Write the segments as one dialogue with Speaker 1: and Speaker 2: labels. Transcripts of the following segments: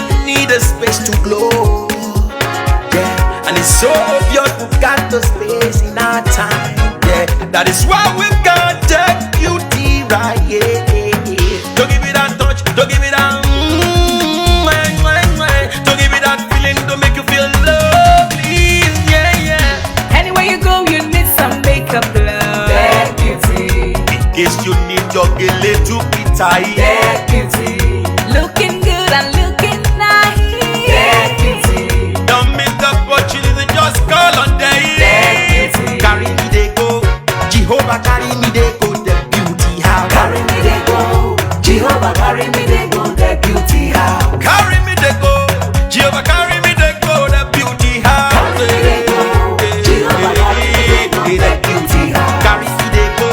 Speaker 1: woman need a space to glow. Yeah, and it's so obvious we've got the space in our time. Yeah, that is why we've got the beauty right. Yeah, don't give it that touch, don't give it that. Don't give it that feeling, don't make you feel lovely. Yeah, yeah.
Speaker 2: Anywhere you go, you need some makeup, love. That beauty.
Speaker 1: In case you need your gele to be tight.
Speaker 2: That beauty. Looking good and looking nice. That beauty.
Speaker 1: Don't miss the opportunity, just call on day.
Speaker 2: That beauty.
Speaker 1: Carry me they go, Jehovah carry me they go, the beauty house.
Speaker 2: Carry me they go, Jehovah carry me they go, the beauty house.
Speaker 1: Carry me they go, Jehovah carry me they go, the beauty house.
Speaker 2: Carry me they go, Jehovah carry me they go, the beauty house.
Speaker 1: Carry me they go,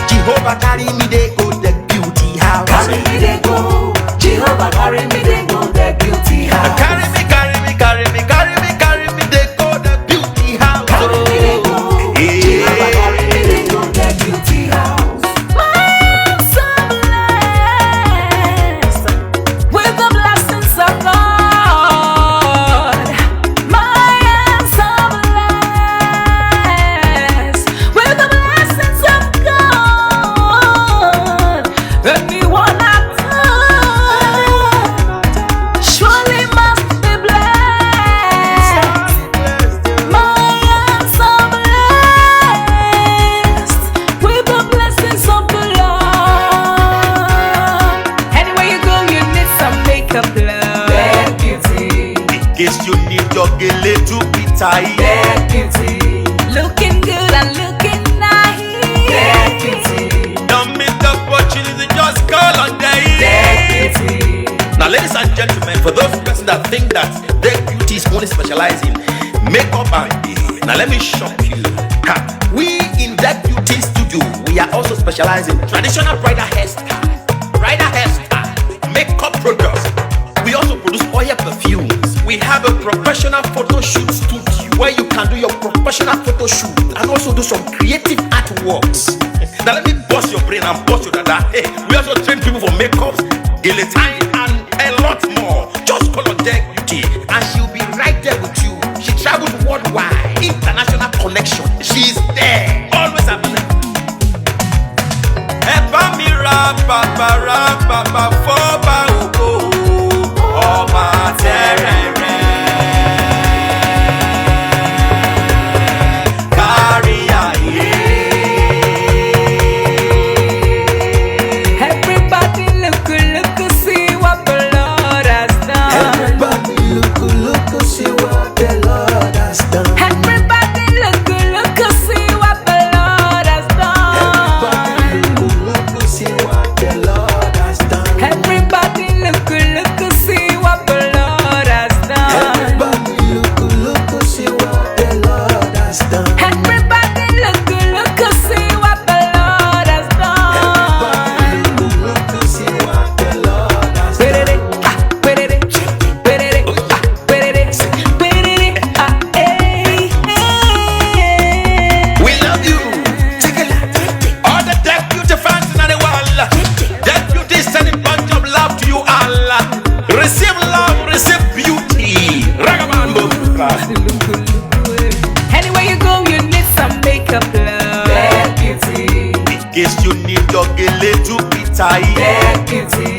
Speaker 1: Jehovah carry me they go, the beauty house.
Speaker 2: Carry me they go, Jehovah carry me they go, the beauty house.
Speaker 1: Carry me, carry me, carry me, carry me, carry me they go, the beauty house.
Speaker 2: Carry me they go, Jehovah carry me they go, the beauty house. My hands are blessed with the blessings of God. My hands are blessed with the blessings of God. Anyone I touch surely must be blessed. My hands are blessed with the blessings of the Lord. Anywhere you go, you need some makeup, love. That beauty.
Speaker 1: In case you need your gele to be tight.
Speaker 2: That beauty. Looking good and looking nice. That beauty.
Speaker 1: Don't miss the opportunity, just call on day.
Speaker 2: That beauty.
Speaker 1: Now, ladies and gentlemen, for those persons that think that their beauty is only specialized in makeup and hair, now let me shock you. Ha. We in that beauty studio, we are also specialized in traditional bridal hairstyle, makeup products. We also produce oil perfumes. We have a professional photo shoot studio where you can do your professional photo shoot and also do some creative artworks. Now let me bust your brain and bust your dada. Hey, we also train people for makeups, guillotine, and a lot more. Just call on Deck Beauty and she'll be right there with you. She travels worldwide, international connection. She's there, always available.
Speaker 2: Everybody look, look, see what the Lord has done.
Speaker 1: Everybody look, see what the Lord has done.
Speaker 2: Everybody look, look, see what the Lord has done.
Speaker 1: Everybody look, see what the Lord has done.
Speaker 2: Everybody look, look, see what the Lord has done.
Speaker 1: Everybody look, see what the Lord has done.
Speaker 2: Everybody look, look, see what the Lord has done.
Speaker 1: Look, see what the Lord has done. We love you. All the Deck Beauty fans in the world. Deck Beauty is sending bunch of love to you all. Receive love, receive beauty. Ragabambo.
Speaker 2: Anywhere you go, you need some makeup, love. That beauty.
Speaker 1: In case you need your gele to be tight.
Speaker 2: That beauty.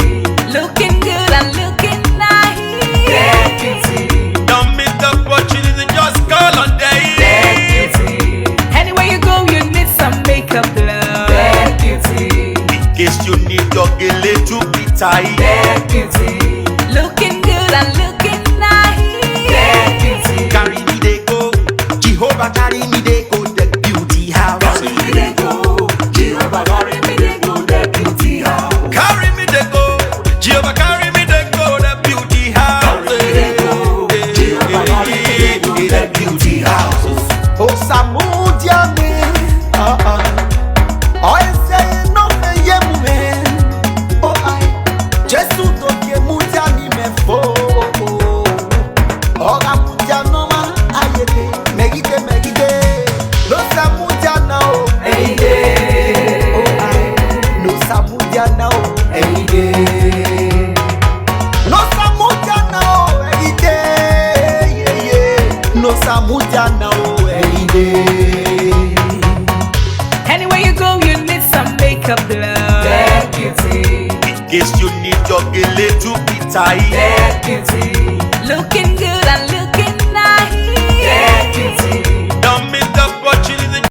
Speaker 2: Looking good and looking nice. That beauty.
Speaker 1: Don't miss the opportunity, just call on day.
Speaker 2: That beauty. Anywhere you go, you need some makeup, love. That beauty.
Speaker 1: In case you need your gele to be tight.
Speaker 2: That beauty. Looking good and looking nice. That beauty.
Speaker 1: Carry me they go, Jehovah carry me they go, the beauty house.
Speaker 2: Carry me they go, Jehovah carry me they go, the beauty house.
Speaker 1: Carry me they go, Jehovah carry me they go, the beauty house.
Speaker 2: Carry me they go, Jehovah carry me they go, the beauty house.
Speaker 1: Oh Samudia me, I say no me ye mu me. Oh I, Jesus to ke mudia ni me. no samuja now any day.
Speaker 2: Anywhere you go, you need some makeup, love.
Speaker 1: In case you need your gele to be tight.